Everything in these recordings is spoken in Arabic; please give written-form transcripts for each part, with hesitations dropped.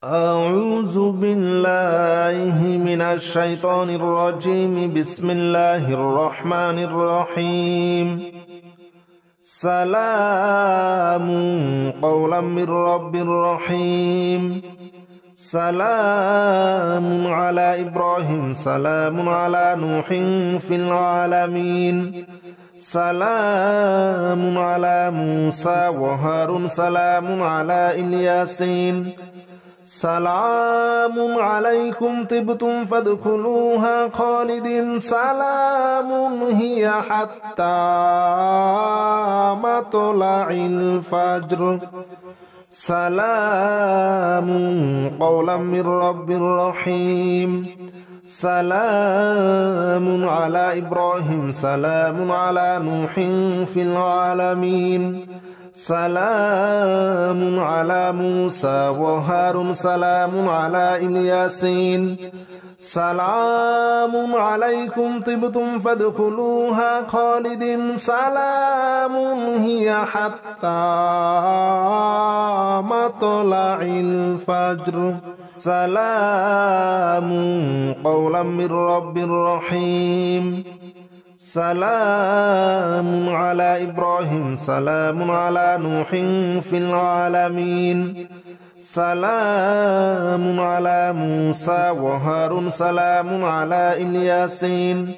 أعوذ بالله من الشيطان الرجيم. بسم الله الرحمن الرحيم. سلام قولا من رب رحيم. سلام على إبراهيم، سلام على نوح في العالمين. سلام على موسى وهارون، سلام على الياسين. سلام عليكم طبتم فادخلوها خالدين. سلام هي حتى مطلع الفجر. سلام قولا من رب رحيم. سلام على إبراهيم، سلام على نوح في العالمين. سلام على موسى وهارون، سلام على الياسين. سلام عليكم طبتم فادخلوها خالدين. سلام هي حتى مطلع الفجر. سلام قولا من رب رحيم. سلام على إبراهيم، سلام على نوح في العالمين. سلام على موسى وهارون، سلام على الياسين.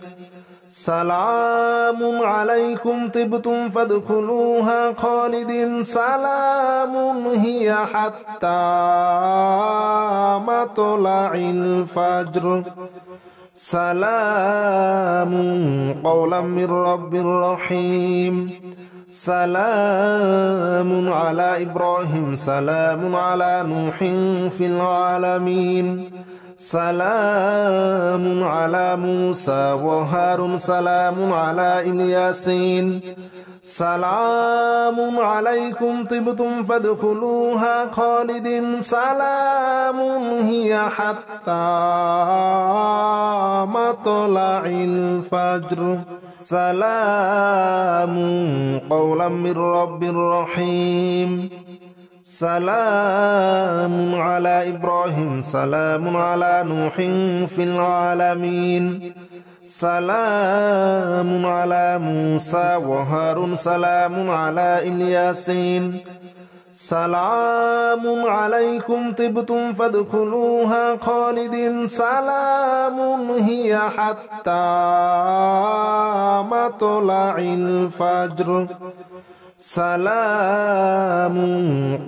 سلام عليكم طبتم فادخلوها خالدين. سلام هي حتى مطلع الفجر. سلام قولا من رب رحيم. سلام على إبراهيم، سلام على نوح في العالمين. سلام على موسى وهارون، سلام على الياسين. سلام عليكم طبتم فادخلوها خالدين. سلام هي حتى مطلع الفجر. سلام قولا من رب رحيم. سلام على إبراهيم، سلام على نوح في العالمين. سلام على موسى وهارون، سلام على الياسين. سلام عليكم طبتم فادخلوها خالدين. سلام هي حتى مطلع الفجر. سلام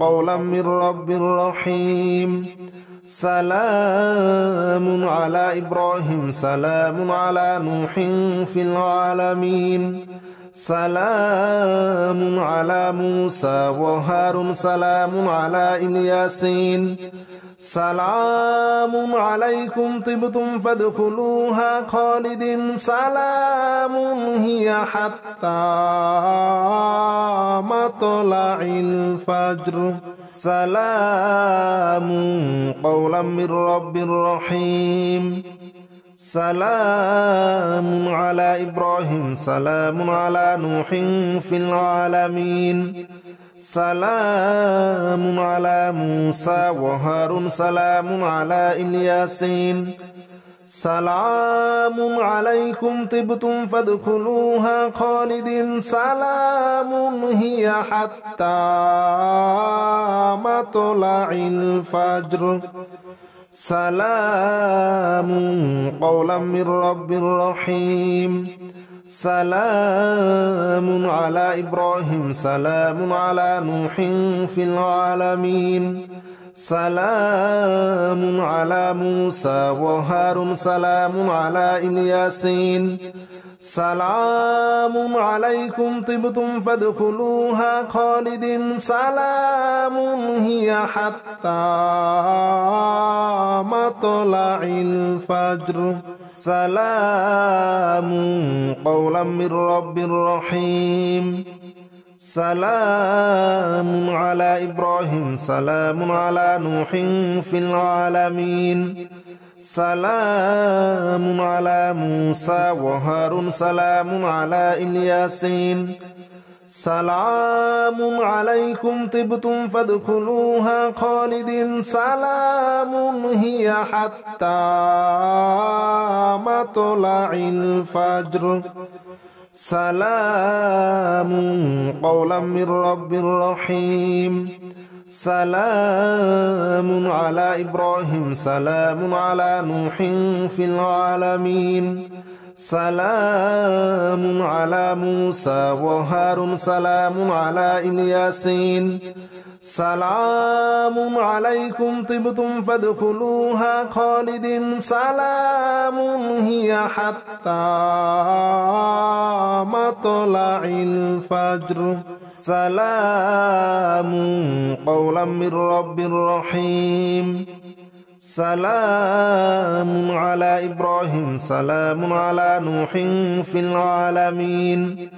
قولا من رب رحيم. سلام على إبراهيم، سلام على نوح في العالمين. سلام على موسى وهارون، سلام على الياسين. سلام عليكم طبتم فادخلوها خالدين. سلام هي حتى مطلع الفجر. سلام قولا من رب رحيم. سلام على إبراهيم، سلام على نوح في العالمين. سلام على موسى وهارون، سلام على الياسين. سلام عليكم طبتم فادخلوها خالدين. سلام هي حتى مطلع الفجر. سلام قولا من رب رحيم. سلام على إبراهيم، سلام على نوح في العالمين. سلام على موسى وهارون، سلام على الياسين. سلام عليكم طبتم فادخلوها خالدين. سلام هي حتى مطلع الفجر. سلام قولا من رب رحيم. سلام على إبراهيم، سلام على نوح في العالمين. سلام على موسى وهارون، سلام على الياسين. سلام عليكم طبتم فادخلوها خالدين سلام هي حتى مطلع الفجر سلام قولا من رب رحيم سلام على إبراهيم سلام على نوح في العالمين سلام على موسى وهارون سلام على الياسين سلام عليكم طبتم فادخلوها خالدين سلام هي حتى مطلع الفجر سلام قولا من رب رحيم سلام على إبراهيم سلام على نوح في العالمين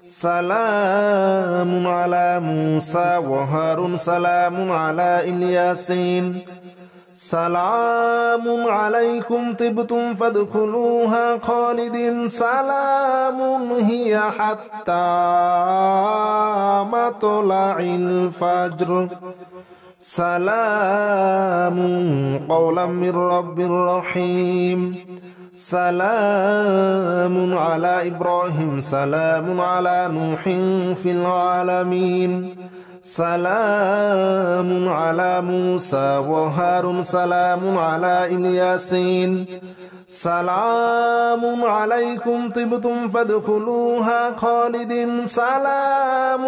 سلام على موسى وهارون سلام على الياسين سلام عليكم طبتم فادخلوها خالدين سلام هي حتى مطلع الفجر سلام قولا من رب رحيم سلام على إبراهيم سلام على نوح في العالمين سلام على موسى وهارون سلام على الياسين سلام عليكم طبتم فادخلوها خالدين سلام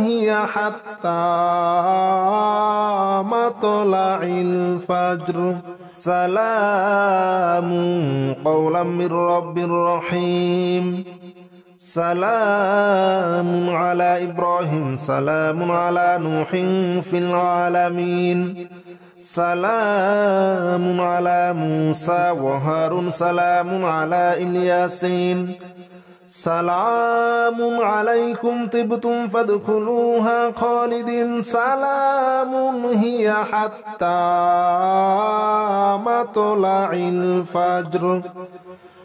هي حتى مطلع الفجر سلام قولا من رب رحيم سلام على إبراهيم سلام على نوح في العالمين سلام على موسى وهارون سلام على الياسين سلام عليكم طبتم فادخلوها خالدين سلام هي حتى مطلع الفجر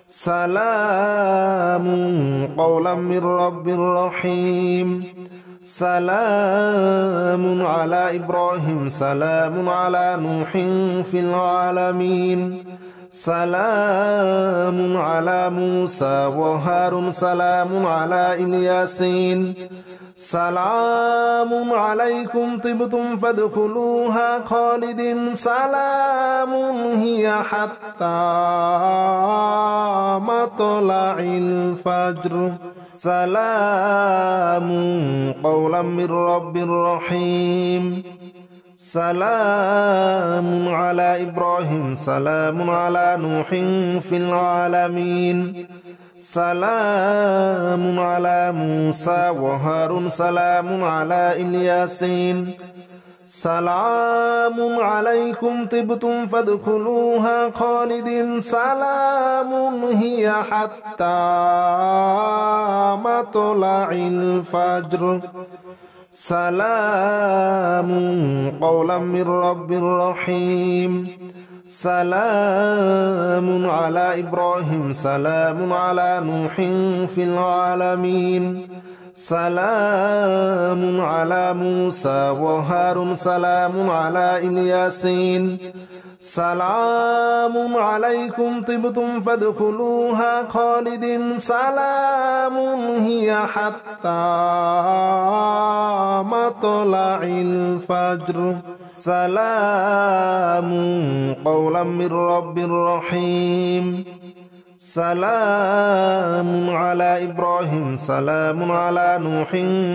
سلام قولا من رب رحيم سلام على إبراهيم سلام على نوح في العالمين سلام على موسى وهارون سلام على الياسين سلام عليكم طبتم فادخلوها خالدين سلام هي حتى مطلع الفجر سلام قولا من رب رحيم سلام على إبراهيم سلام على نوح في العالمين سلام على موسى وهارون سلام على الياسين سلام عليكم طبتم فادخلوها خالدين سلام هي حتى مطلع الفجر سلام قولا من رب رحيم سلام على إبراهيم سلام على نوح في العالمين سلام على موسى وهارون سلام على الياسين سلام عليكم طبتم فادخلوها خالدين سلام هي حتى مطلع الفجر سلام قولا من رب رحيم سلام على إبراهيم سلام على نوح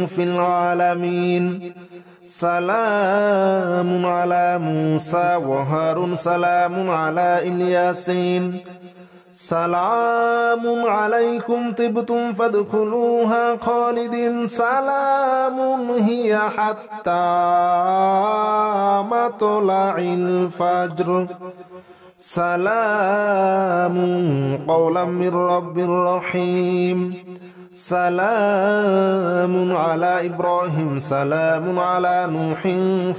في العالمين سلام على موسى وهارون سلام على الياسين سلام عليكم طبتم فادخلوها خالدين سلام هي حتى مطلع الفجر سلام قولا من رب رحيم سلام على إبراهيم سلام على نوح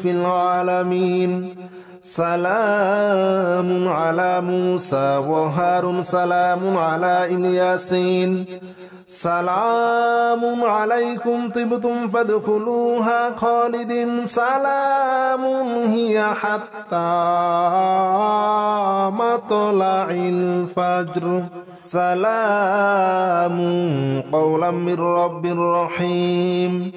في العالمين سلام على موسى وهارون سلام على الياسين سلام عليكم طبتم فادخلوها خالد سلام هي حتى مطلع الفجر سلام قولا من رب رحيم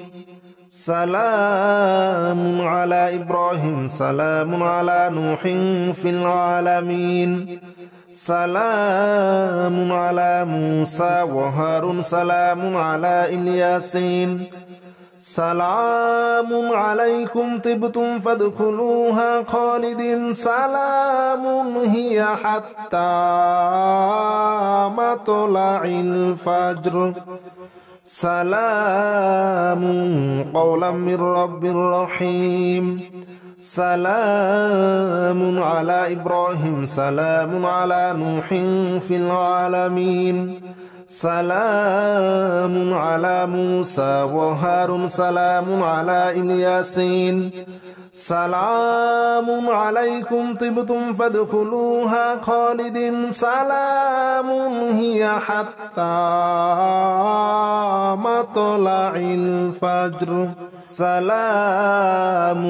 سلام على إبراهيم سلام على نوح في العالمين سلام على موسى وهارون سلام على الياسين سلام عليكم طبتم فادخلوها خالد سلام هي حتى مطلع الفجر سلام قولا من رب رحيم سلام على إبراهيم سلام على نوح في العالمين سلام على موسى وهارون سلام على الياسين سلام عليكم طبتم فادخلوها خالد سلام هي حتى مطلع الفجر سلام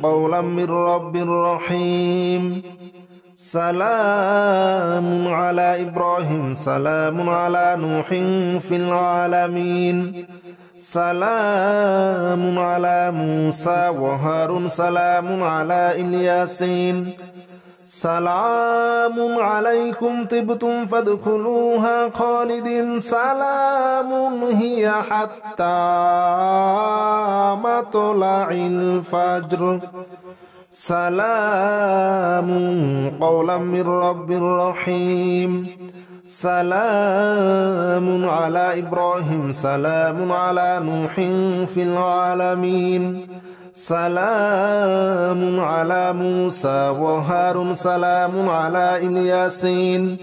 قولا من رب رحيم سلام على إبراهيم سلام على نوح في العالمين سلام على موسى وهارون سلام على الياسين سلام عليكم طبتم فادخلوها خالد سلام هي حتى مطلع الفجر سلام قولا من رب رحيم سلام على إبراهيم سلام على نوح في العالمين سلام على موسى وهارون سلام على الياسين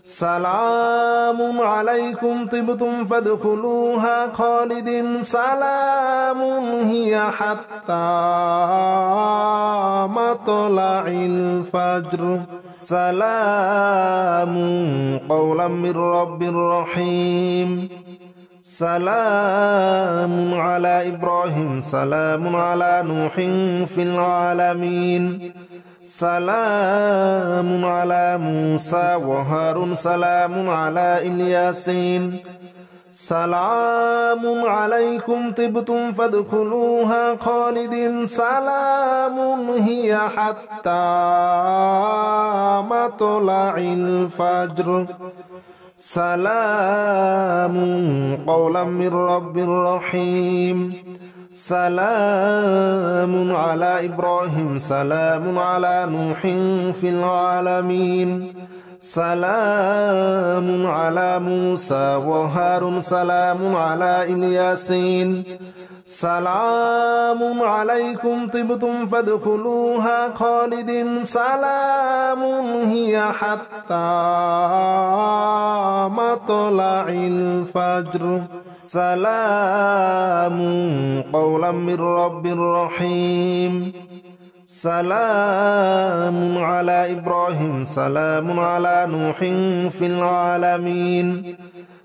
سلام عليكم طبتم فادخلوها خالد سلام هي حتى مطلع الفجر سلام قولا من رب رحيم سلام على إبراهيم سلام على نوح في العالمين سلام على موسى وهارون سلام على الياسين سلام عليكم طبتم فادخلوها خالد سلام هي حتى مطلع الفجر سلام قولا من رب رحيم سلام على إبراهيم سلام على نوح في العالمين سلام على موسى وهارون سلام على الياسين سلام عليكم طبتم فادخلوها خالد سلام هي حتى مطلع الفجر سلام قولا من رب رحيم سلام على إبراهيم سلام على نوح في العالمين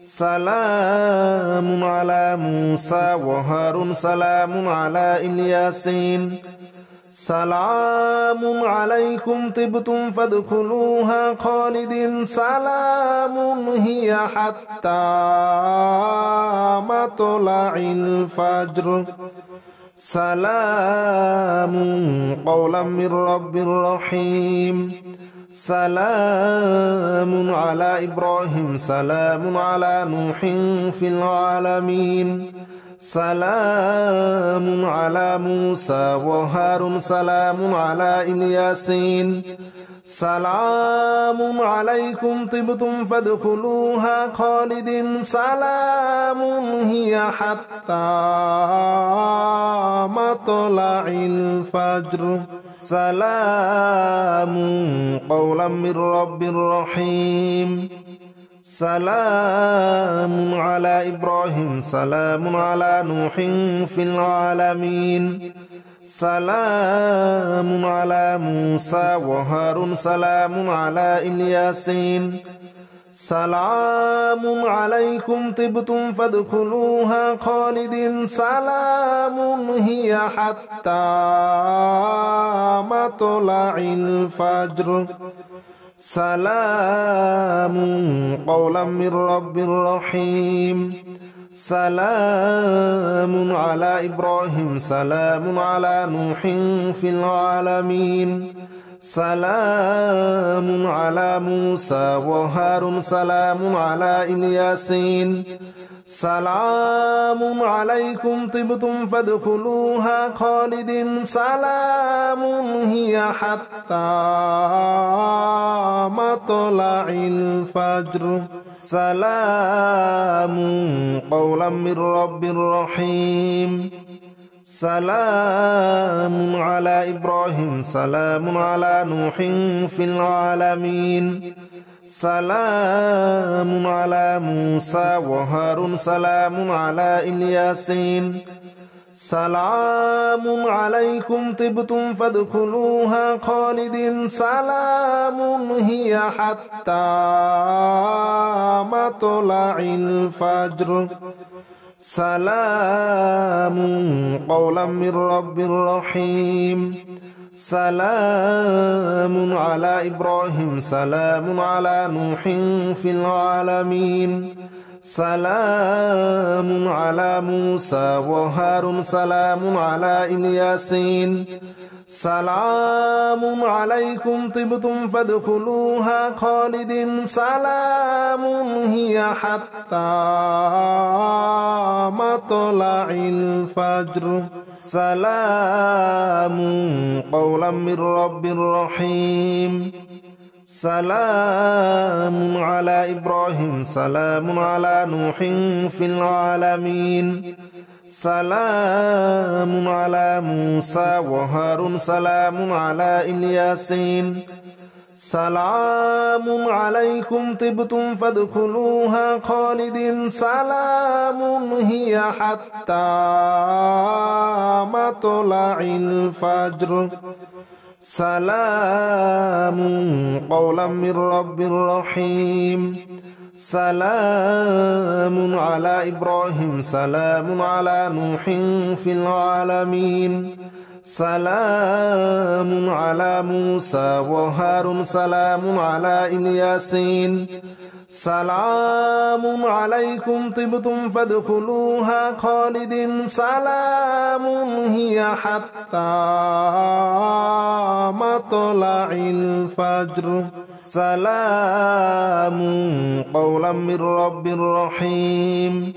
سلام على موسى وهارون سلام على الياسين سلام عليكم طبتم فادخلوها خالد سلام هي حتى مطلع الفجر سلام قولا من رب رحيم سلام على إبراهيم سلام على نوح في العالمين سلام على موسى وهارون سلام على الياسين سلام عليكم طبتم فادخلوها خالد سلام هي حتى مطلع الفجر سلام قولا من رب رحيم سلام على إبراهيم سلام على نوح في العالمين سلام على موسى وهارون سلام على الياسين سلام عليكم طبتم فادخلوها خالدين سلام هي حتى مطلع الفجر سلام قولا من رب رحيم سلام على إبراهيم سلام على نوح في العالمين سلام على موسى وهارون سلام على الياسين سلام عليكم طبتم فادخلوها خالدين سلام هي حتى مطلع الفجر سلام قولا من رب رحيم سلام على إبراهيم سلام على نوح في العالمين سلام على موسى وهارون سلام على الياسين سلام عليكم طبتم فادخلوها خالدين سلام هي حتى مطلع الفجر سلام قولا من رب رحيم سلام على إبراهيم سلام على نوح في العالمين سلام على موسى وهارون سلام على الياسين سلام عليكم طبتم فادخلوها خالدين سلام هي حتى مطلع الفجر سلام قولا من رب رحيم سلام على إبراهيم سلام على نوح في العالمين سلام على موسى وهارون سلام على الياسين سلام عليكم طبتم فادخلوها خالدين سلام هي حتى مطلع الفجر سلام قولا من رب رحيم سلام على إبراهيم سلام على نوح في العالمين سلام على موسى وهارون سلام على الياسين سلام عليكم طبتم فادخلوها خالدين سلام هي حتى مطلع الفجر سلام قولا من رب رحيم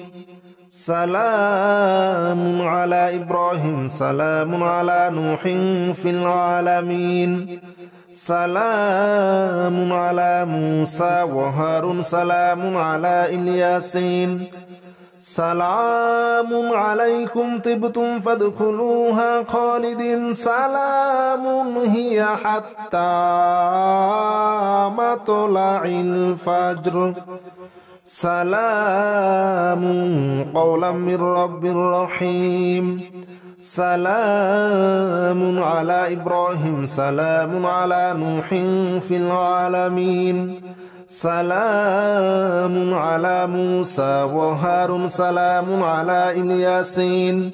سلام على إبراهيم سلام على نوح في العالمين سلام على موسى وهارون سلام على الياسين سلام عليكم طبتم فادخلوها خالدين سلام هي حتى مطلع الفجر سلام قولا من رب رحيم سلام على إبراهيم سلام على نوح في العالمين سلام على موسى وهارون سلام على الياسين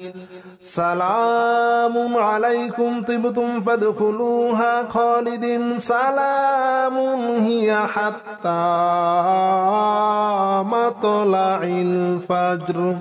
سلام عليكم طبتم فادخلوها خالدين سلام هي حتى مطلع الفجر